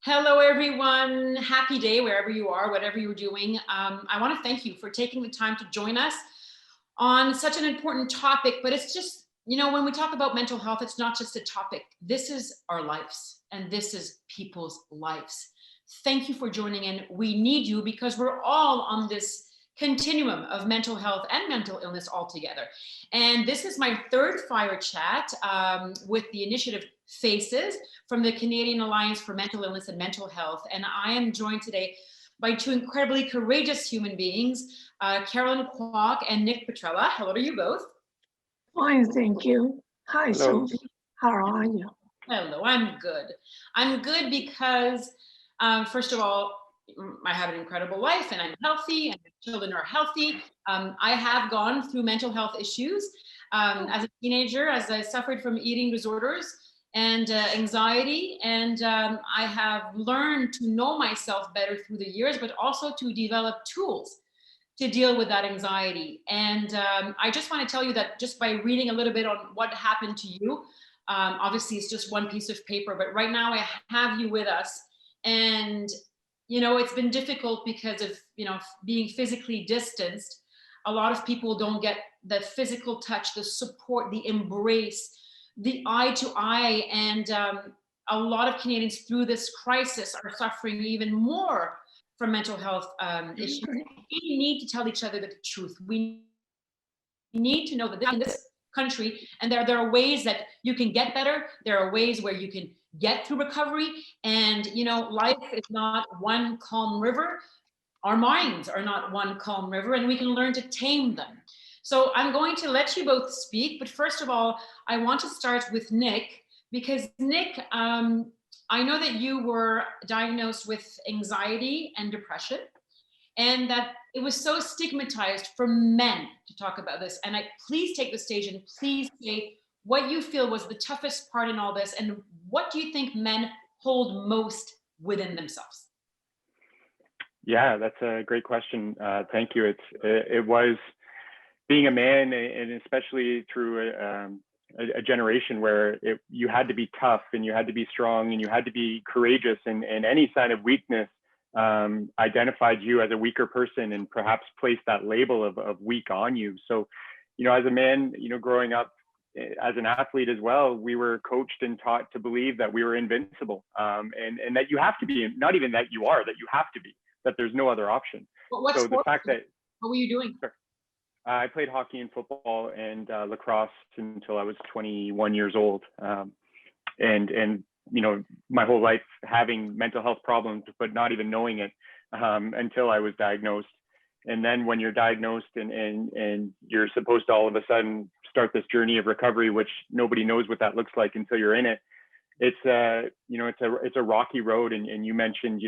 Hello, everyone. Happy day wherever you are, whatever you're doing. I want to thank you for taking the time to join us on such an important topic. But it's just, when we talk about mental health, it's not just a topic. This is our lives, and this is people's lives. Thank you for joining in. We need you because we're all on this continuum of mental health and mental illness altogether. And this is my third Fire Chat with the initiative FACES from the Canadian Alliance for Mental Illness and Mental Health. And I am joined today by two incredibly courageous human beings, Carolyn Kwok and Nick Petrella. Hello to you both. Fine, thank you. Hi, Hello. Sophie. How are you? Hello, I'm good. I'm good because, first of all, I have an incredible life and I'm healthy and my children are healthy. I have gone through mental health issues as a teenager, as I suffered from eating disorders and anxiety. And I have learned to know myself better through the years, but also to develop tools to deal with that anxiety. And I just want to tell you that just by reading a little bit on what happened to you, obviously it's just one piece of paper, but right now I have you with us. And it's been difficult because of, being physically distanced. A lot of people don't get the physical touch, the support, the embrace, the eye to eye. And a lot of Canadians through this crisis are suffering even more from mental health issues. We need to tell each other the truth. We need to know that in this country, and there are ways that you can get better. There are ways where you can get through recovery. And, life is not one calm river. Our minds are not one calm river, and we can learn to tame them. So I'm going to let you both speak. But first of all, I want to start with Nick, because Nick, I know that you were diagnosed with anxiety and depression, and that it was so stigmatized for men to talk about this. And please take the stage and please say what you feel was the toughest part in all this, and what do you think men hold most within themselves? Yeah, that's a great question. Thank you. It was being a man, and especially through a generation where you had to be tough and you had to be strong and you had to be courageous, and any sign of weakness identified you as a weaker person and perhaps placed that label of weak on you. So, as a man, growing up as an athlete as well, we were coached and taught to believe that we were invincible, and that you have to be, not even that you are, that you have to be, that there's no other option. What so the fact that what were you doing? I played hockey and football and lacrosse until I was 21 years old, and my whole life having mental health problems, but not even knowing it until I was diagnosed. And then when you're diagnosed and you're supposed to all of a sudden start this journey of recovery, which nobody knows what that looks like until you're in it. It's a rocky road. And you mentioned,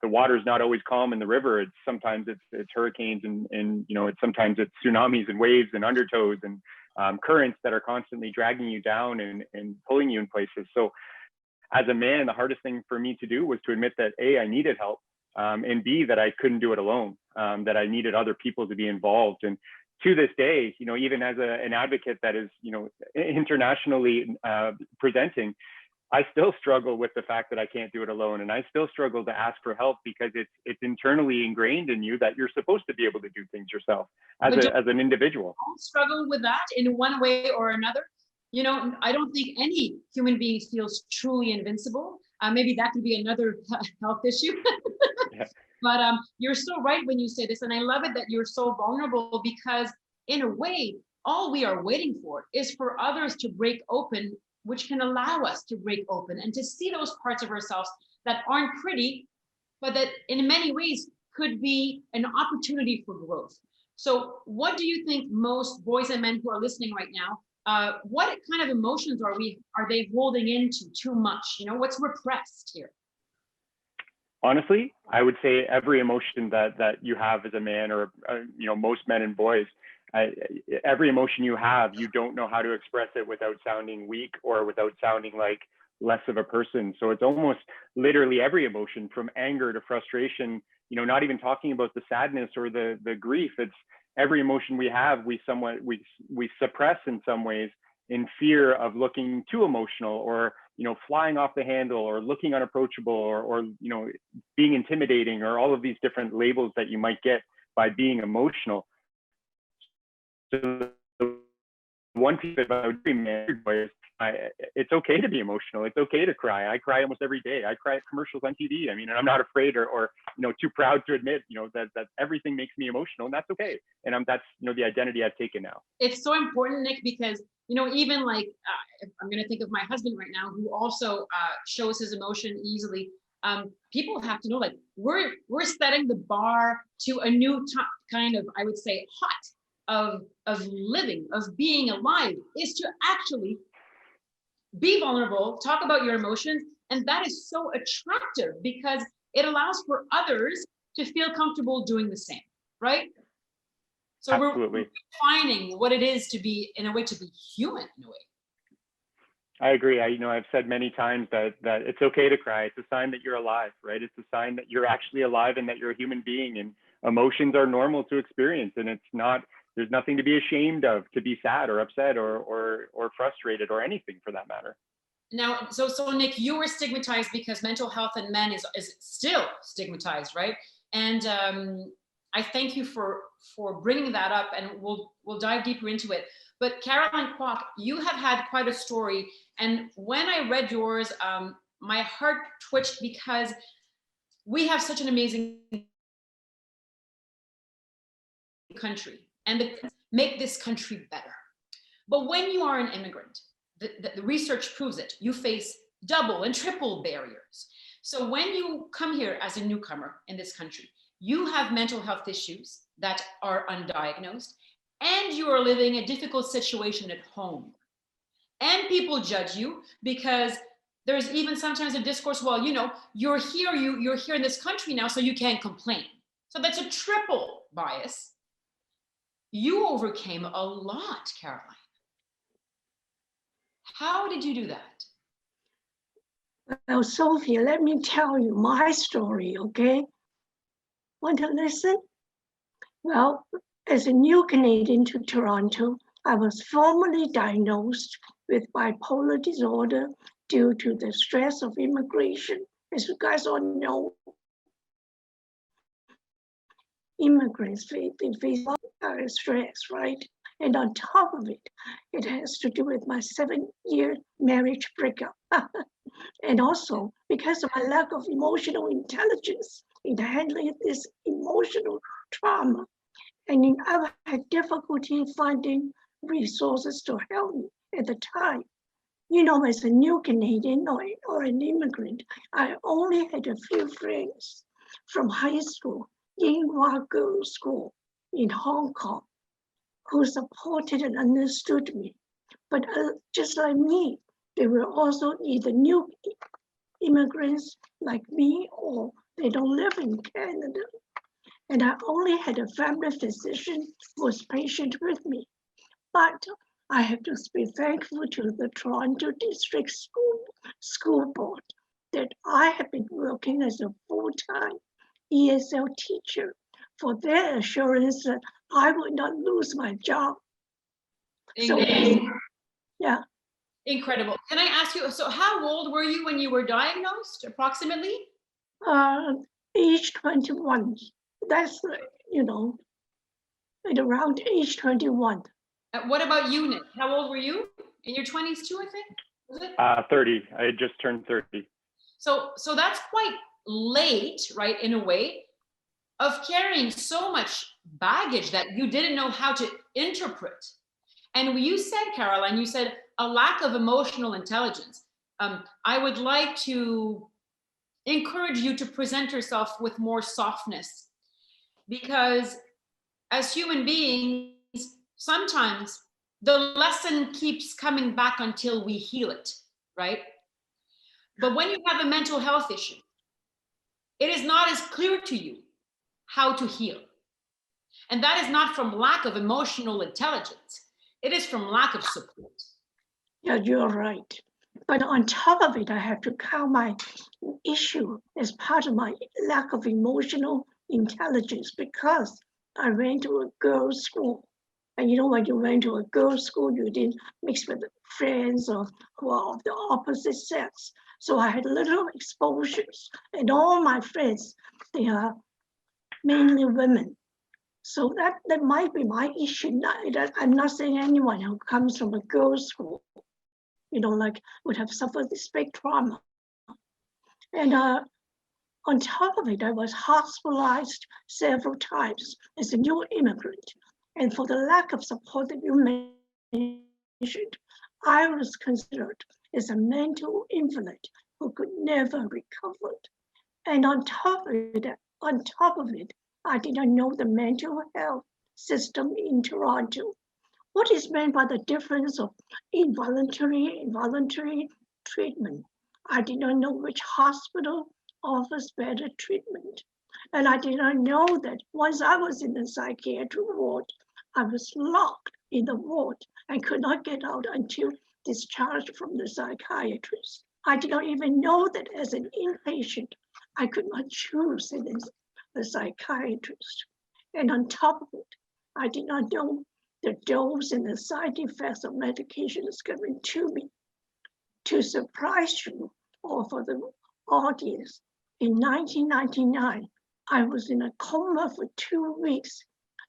the water's not always calm in the river. Sometimes it's hurricanes and sometimes it's tsunamis and waves and undertows and currents that are constantly dragging you down and pulling you in places. So as a man, the hardest thing for me to do was to admit that A, I needed help, and B, that I couldn't do it alone, that I needed other people to be involved. And to this day, even as an advocate that is, internationally presenting, I still struggle with the fact that I can't do it alone. And I still struggle to ask for help because it's internally ingrained in you that you're supposed to be able to do things yourself as an individual. Don't struggle with that in one way or another. I don't think any human being feels truly invincible. Maybe that could be another health issue. Yeah. But you're so right when you say this. And I love it that you're so vulnerable, because in a way, all we are waiting for is for others to break open, which can allow us to break open and to see those parts of ourselves that aren't pretty, but that in many ways could be an opportunity for growth. So what do you think most boys and men who are listening right now, what kind of emotions are they holding into too much? What's repressed here? Honestly, I would say every emotion that you have as a man, or most men and boys, every emotion you have, you don't know how to express it without sounding weak or without sounding like less of a person. So it's almost literally every emotion, from anger to frustration, not even talking about the sadness or the grief. It's every emotion we have, we suppress in some ways in fear of looking too emotional or flying off the handle or looking unapproachable or being intimidating or all of these different labels that you might get by being emotional. So one piece about married is it's okay to be emotional. It's okay to cry. I cry almost every day. I cry at commercials on TV. I mean, I'm not afraid or too proud to admit, that everything makes me emotional, and that's okay. And that's, the identity I've taken now. It's so important, Nick, because, even like, I'm going to think of my husband right now, who also shows his emotion easily. People have to know, like, we're setting the bar to a new kind of, I would say, hot of living, of being alive, is to actually be vulnerable, talk about your emotions. And that is so attractive because it allows for others to feel comfortable doing the same, right? So Absolutely. we're defining what it is to be, in a way, to be human in a way. I agree. I've said many times that it's okay to cry. It's a sign that you're alive, right? It's a sign that you're actually alive and that you're a human being, and emotions are normal to experience. And there's nothing to be ashamed of, to be sad or upset or frustrated or anything for that matter. Now, so Nick, you were stigmatized because mental health in men is still stigmatized, right? And I thank you for bringing that up, and we'll dive deeper into it. But Caroline Kwok, you have had quite a story, and when I read yours, my heart twitched because we have such an amazing country and make this country better. But when you are an immigrant, the research proves it, you face double and triple barriers. So when you come here as a newcomer in this country, you have mental health issues that are undiagnosed, and you are living a difficult situation at home. And people judge you because there's even sometimes a discourse, well, you're here in this country now, so you can't complain. So that's a triple bias. You overcame a lot, Caroline. How did you do that? Well, Sophie, let me tell you my story, okay? Want to listen? Well, as a new Canadian to Toronto, I was formally diagnosed with bipolar disorder due to the stress of immigration. As you guys all know, immigrants face stress, right? And on top of it, it has to do with my 7-year marriage breakup. And also because of my lack of emotional intelligence in handling this emotional trauma. And I've had difficulty finding resources to help me at the time. As a new Canadian or an immigrant, I only had a few friends from high school, Yinghua Girls' School in Hong Kong, who supported and understood me. But just like me, they were also either new immigrants like me, or they don't live in Canada. And I only had a family physician who was patient with me. But I have to be thankful to the Toronto District School Board that I have been working as a full-time ESL teacher for their assurance that I would not lose my job. So, yeah. Incredible. Can I ask you, so how old were you when you were diagnosed, approximately? Age 21. That's, at around age 21. What about you, Nick? How old were you? In your 20s too, I think? Was it? 30. I had just turned 30. So that's quite late, right, in a way, of carrying so much baggage that you didn't know how to interpret. And you said, Caroline, you said a lack of emotional intelligence. I would like to encourage you to present yourself with more softness, because as human beings, sometimes the lesson keeps coming back until we heal it, right? But when you have a mental health issue, it is not as clear to you how to heal. And that is not from lack of emotional intelligence. It is from lack of support. Yeah, you're right. But on top of it, I have to count my issue as part of my lack of emotional intelligence, because I went to a girls' school And when you went to a girls' school, you didn't mix with friends or who are of the opposite sex. So I had little exposures, and all my friends, they are mainly women. So that might be my issue. I'm not saying anyone who comes from a girls' school, would have suffered this big trauma. And on top of it, I was hospitalized several times as a new immigrant. And for the lack of support that you mentioned, I was considered as a mental invalid who could never recover. And on top of it, I did not know the mental health system in Toronto. What is meant by the difference of involuntary and voluntary treatment? I did not know which hospital offers better treatment. And I did not know that once I was in the psychiatric ward, I was locked in the ward and could not get out until discharged from the psychiatrist. I did not even know that as an inpatient, I could not choose a psychiatrist. And on top of it, I did not know the dose and the side effects of medications given to me. To surprise you, or for the audience, in 1999, I was in a coma for 2 weeks.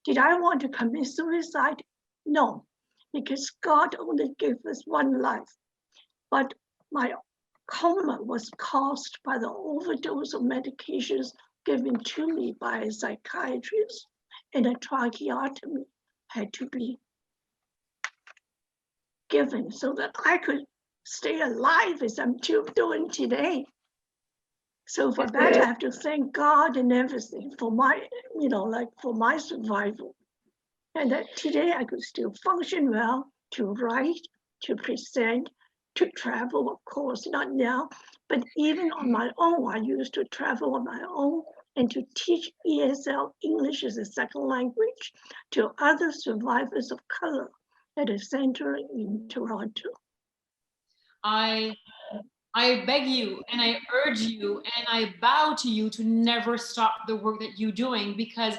Did I want to commit suicide? No, because God only gave us one life. But my coma was caused by the overdose of medications given to me by a psychiatrist, and a tracheotomy had to be given so that I could stay alive as I'm doing today. So for that, I have to thank God and everything for my, for my survival. And that today I could still function well, to write, to present, to travel, of course, not now, but even on my own. I used to travel on my own and to teach ESL, English as a second language, to other survivors of color at a center in Toronto. I beg you and I urge you and I bow to you to never stop the work that you're doing, because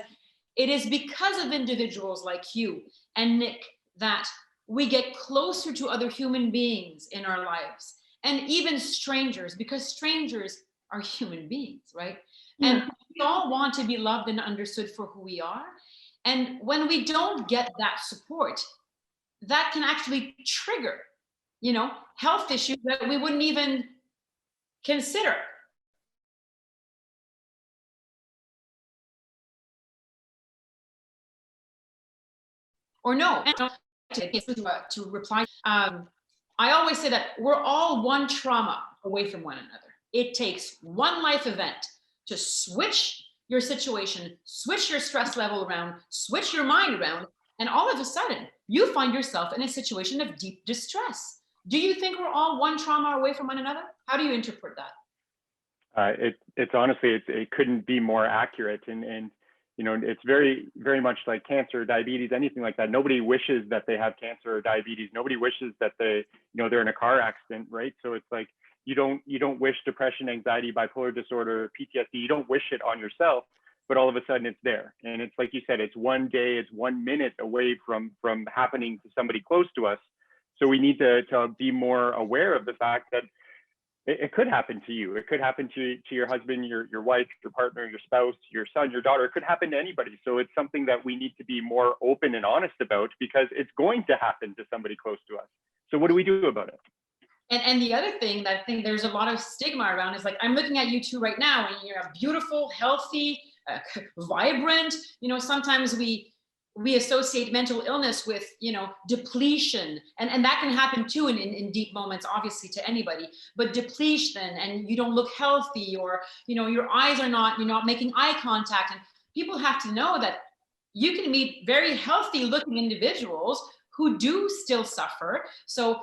it is because of individuals like you and Nick that we get closer to other human beings in our lives, and even strangers, because strangers are human beings, right? Yeah. And we all want to be loved and understood for who we are. And when we don't get that support, that can actually trigger, health issues that we wouldn't even consider. Or no, to reply, I always say that we're all one trauma away from one another. It takes one life event to switch your situation, switch your stress level around, switch your mind around, and all of a sudden you find yourself in a situation of deep distress. Do you think we're all one trauma away from one another? How do you interpret that? It's honestly, it couldn't be more accurate. And it's very, very much like cancer, diabetes, anything like that. Nobody wishes that they have cancer or diabetes. Nobody wishes that they're in a car accident, right? So it's like, you don't wish depression, anxiety, bipolar disorder, PTSD. You don't wish it on yourself, but all of a sudden it's there. And it's like you said, it's one day, it's 1 minute away from happening to somebody close to us. So we need to be more aware of the fact that it could happen to you. It could happen to your husband, your wife, your partner, your spouse, your son, your daughter. It could happen to anybody. So it's something that we need to be more open and honest about, because it's going to happen to somebody close to us. So what do we do about it? And the other thing that I think there's a lot of stigma around is, like, I'm looking at you two right now, and you're beautiful, healthy, vibrant. Sometimes we associate mental illness with, depletion, and that can happen too in deep moments, obviously, to anybody, but depletion, and you don't look healthy, or, your eyes are not, you're not making eye contact. And people have to know that you can meet very healthy looking individuals who do still suffer. So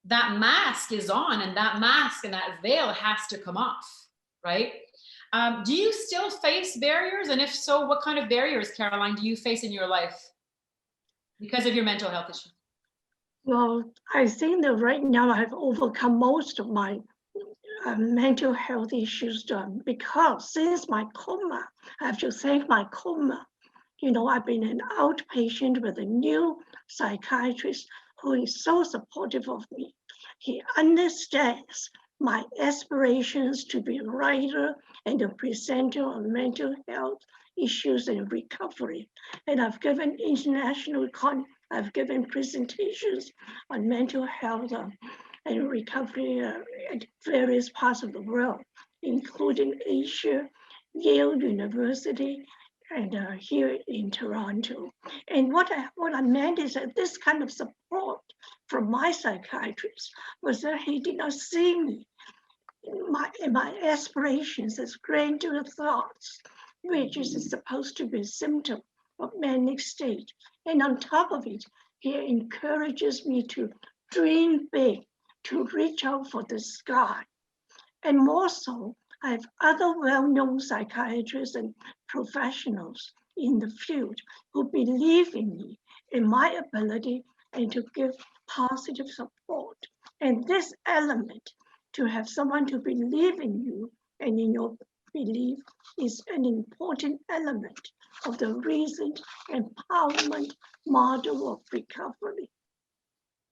that mask is on, and that mask and that veil has to come off, right? Do you still face barriers? And if so, what kind of barriers, Caroline, do you face in your life because of your mental health issue? Well, I think that right now I have overcome most of my mental health issues, because since my coma, I have to thank my coma, I've been an outpatient with a new psychiatrist who is so supportive of me. He understands my aspirations to be a writer and a presenter on mental health issues and recovery. And I've given I've given presentations on mental health and recovery at various parts of the world, including Asia, Yale University, and here in Toronto. And what I meant is that this kind of support from my psychiatrist was that he did not see me in my aspirations as grandeur thoughts, which is supposed to be a symptom of manic state. And on top of it, he encourages me to dream big, to reach out for the sky. And more so, I have other well-known psychiatrists and professionals in the field who believe in me, in my ability, and to give positive support. And this element, to have someone to believe in you and in your belief, is an important element of the recent empowerment model of recovery.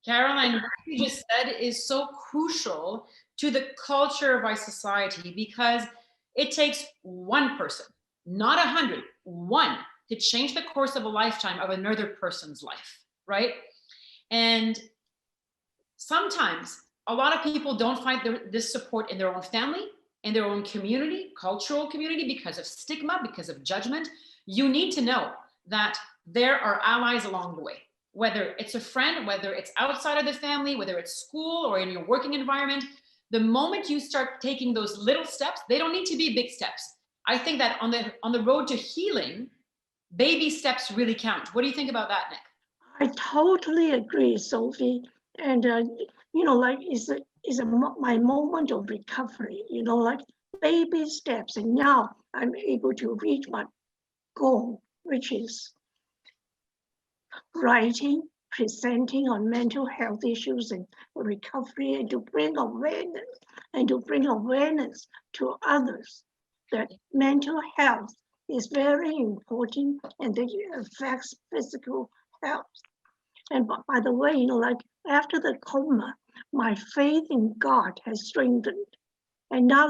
Caroline, what you just said is so crucial to the culture of our society, because it takes one person, not 100, one, to change the course of a lifetime of another person's life, right? And sometimes a lot of people don't find this support in their own family, in their own community, cultural community, because of stigma, because of judgment. You need to know that there are allies along the way, whether it's a friend, whether it's outside of the family, whether it's school or in your working environment. The moment you start taking those little steps, they don't need to be big steps. I think that on the road to healing, baby steps really count. What do you think about that, Nick? I totally agree, Sophie. And like is my moment of recovery. Like baby steps, and now I'm able to reach my goal, which is writing, presenting on mental health issues and recovery, and to bring awareness to others that mental health is very important and that it affects physical health. And by the way, like after the coma, my faith in God has strengthened. And now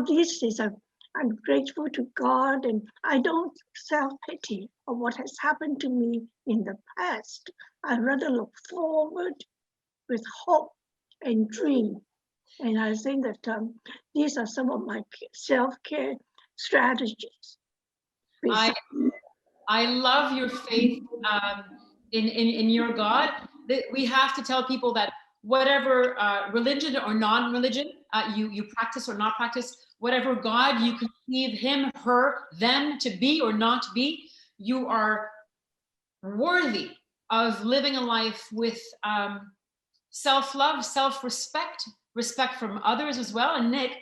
I'm grateful to God, and I don't self-pity of what has happened to me in the past. I rather look forward with hope and dream. And I think that these are some of my self-care strategies. I love your faith in your God. That we have to tell people that whatever religion or non-religion you practice or not practice, whatever God you conceive him, her, them to be or not be, you are worthy of living a life with self-love, self-respect, respect from others as well. And Nick,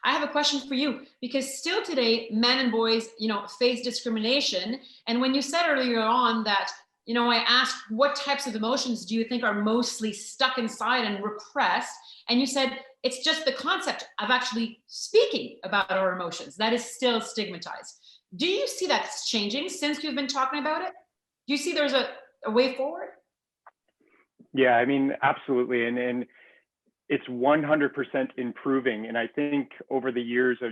I have a question for you, because still today, men and boys, face discrimination. And when you said earlier on that, I asked what types of emotions do you think are mostly stuck inside and repressed? And you said, it's just the concept of actually speaking about our emotions that is still stigmatized. Do you see that's changing since you've been talking about it? Do you see there's a way forward? Yeah, I mean, absolutely. And it's 100% improving. And I think over the years of,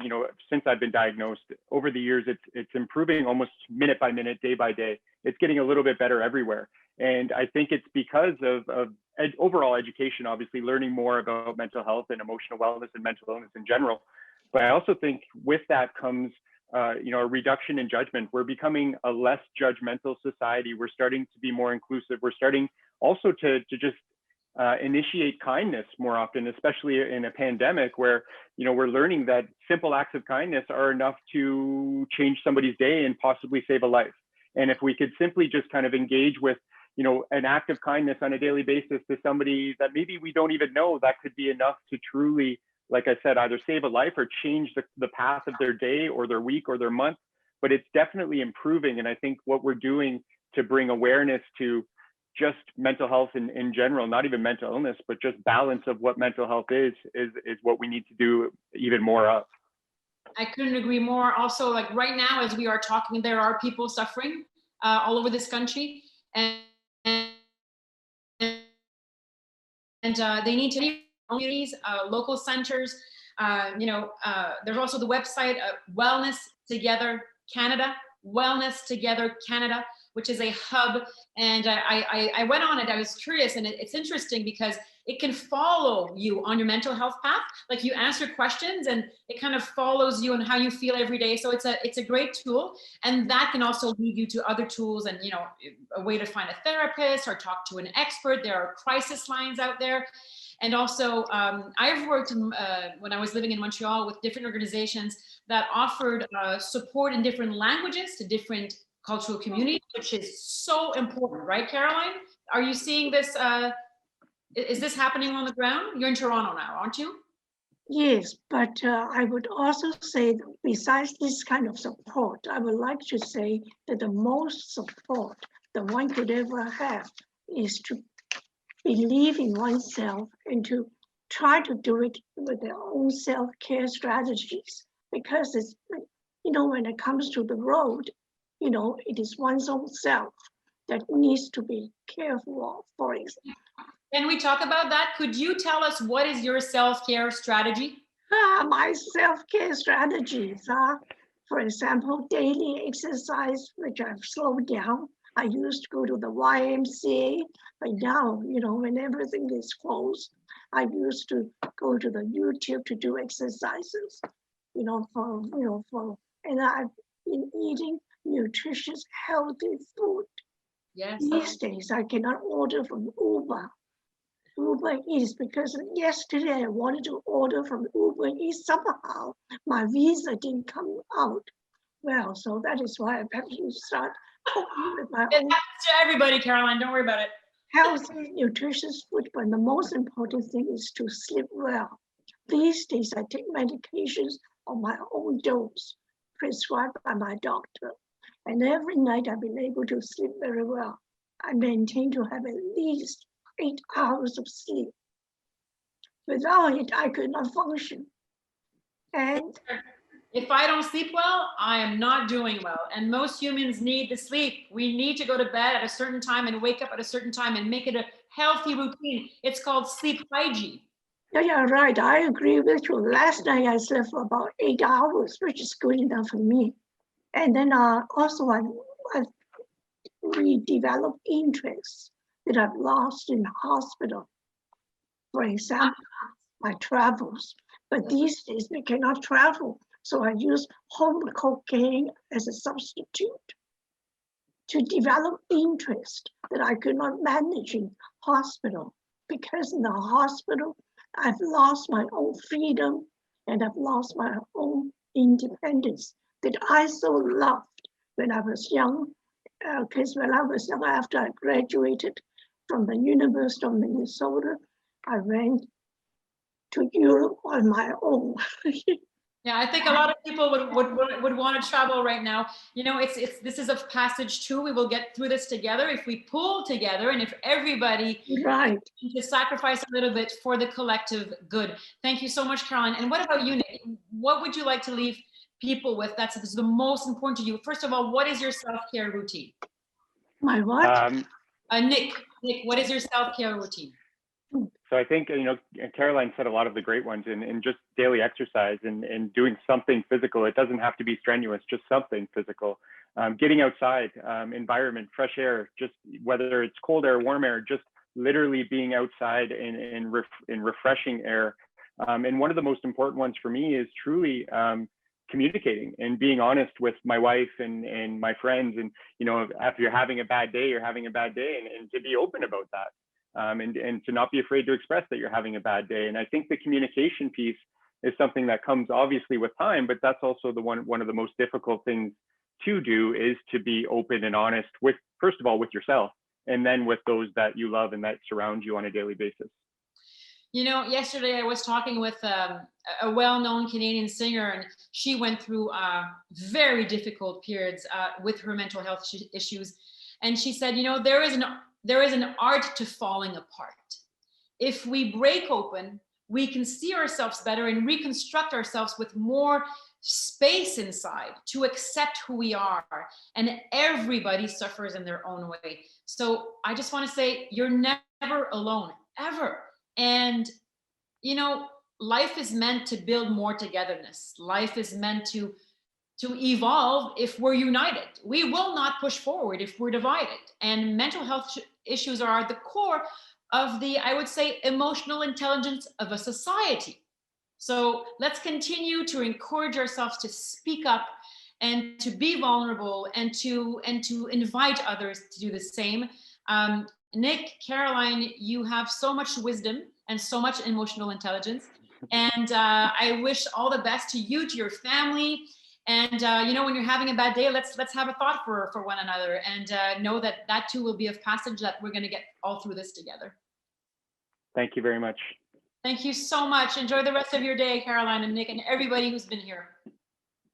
since I've been diagnosed, over the years, it's improving almost minute by minute, day by day. It's getting a little bit better everywhere. And I think it's because of overall education, obviously learning more about mental health and emotional wellness and mental illness in general. But I also think with that comes, a reduction in judgment. We're becoming a less judgmental society. We're starting to be more inclusive. We're starting also to just initiate kindness more often, especially in a pandemic where, we're learning that simple acts of kindness are enough to change somebody's day and possibly save a life. And if we could simply just kind of engage with, an act of kindness on a daily basis to somebody that maybe we don't even know, that could be enough to truly, like I said, either save a life or change the path of their day or their week or their month. But it's definitely improving. And I think what we're doing to bring awareness to just mental health in general, not even mental illness, but just balance of what mental health is what we need to do even more of. I couldn't agree more. Also, like right now, as we are talking, there are people suffering all over this country, and they need to be communities, local centers. There's also the website Wellness Together Canada, Wellness Together Canada, which is a hub. And I went on it. I was curious, and it's interesting because it can follow you on your mental health path. Like, you answer questions and it kind of follows you and how you feel every day. So it's a great tool, and that can also lead you to other tools, and a way to find a therapist or talk to an expert. There are crisis lines out there. And also, I've worked when I was living in Montreal with different organizations that offered support in different languages to different cultural communities, which is so important, right, Caroline? Are you seeing this? Is this happening on the ground? You're in Toronto now, aren't you? Yes, but I would also say that besides this kind of support, I would like to say that the most support that one could ever have is to believe in oneself and to try to do it with their own self-care strategies. Because it's, when it comes to the road, it is one's own self that needs to be careful of, for example. Can we talk about that? Could you tell us what is your self-care strategy? My self-care strategies are, for example, daily exercise, which I've slowed down. I used to go to the YMCA, but now, when everything is closed, I used to go to the YouTube to do exercises, and I've been eating nutritious, healthy food. Yes. These days, I cannot order from Uber Eats, because yesterday I wanted to order from Uber Eats. Somehow my visa didn't come out well, so that is why I have to start cooking with my It own happens to everybody, Caroline. Don't worry about it. healthy, nutritious food. But the most important thing is to sleep well. These days I take medications on my own dose, prescribed by my doctor. And every night I've been able to sleep very well. I maintain to have at least 8 hours of sleep. Without it, I could not function. And if I don't sleep well, I am not doing well. And most humans need to sleep. We need to go to bed at a certain time and wake up at a certain time and make it a healthy routine. It's called sleep hygiene. Yeah, you're right. I agree with you. Last night I slept for about 8 hours, which is good enough for me. And then also I've redeveloped interests that I've lost in hospital. For example, my travels. But these days we cannot travel. So I use home cocaine as a substitute to develop interest that I could not manage in hospital. Because in the hospital, I've lost my own freedom and I've lost my own independence that I so loved when I was young. Because when I was young, after I graduated from the University of Minnesota, I went to Europe on my own. Yeah, I think a lot of people would want to travel right now. This is a passage too. We will get through this together if we pull together and if everybody Right. to sacrifice a little bit for the collective good. Thank you so much, Caroline. And what about you, Nick? What would you like to leave people with that's the most important to you? First of all, what is your self-care routine? My what? Nick, what is your self-care routine? So I think, Caroline said a lot of the great ones in just daily exercise and doing something physical. It doesn't have to be strenuous, just something physical. Getting outside, environment, fresh air, just whether it's cold air, warm air, just literally being outside in refreshing air. And one of the most important ones for me is truly communicating and being honest with my wife and my friends. And, after you're having a bad day, you're having a bad day, and to be open about that. And to not be afraid to express that you're having a bad day. And I think the communication piece is something that comes obviously with time, but that's also one of the most difficult things to do, is to be open and honest with, first of all, with yourself, and then with those that you love and that surround you on a daily basis. Yesterday I was talking with a well-known Canadian singer, and she went through very difficult periods with her mental health issues. And she said, there is an art to falling apart. If we break open, we can see ourselves better and reconstruct ourselves with more space inside to accept who we are, and everybody suffers in their own way. So I just want to say, you're never alone, ever. And you know, life is meant to build more togetherness. Life is meant to evolve if we're united. We will not push forward if we're divided. And mental health issues are at the core of the, I would say, emotional intelligence of a society. So let's continue to encourage ourselves to speak up and to be vulnerable, and to invite others to do the same. Nick, Caroline, you have so much wisdom and so much emotional intelligence. And I wish all the best to you, to your family. And you know, when you're having a bad day, let's have a thought for one another, and know that that too will be of passage, that we're going to get all through this together. Thank you very much. Thank you so much. Enjoy the rest of your day, Caroline and Nick, and everybody who's been here.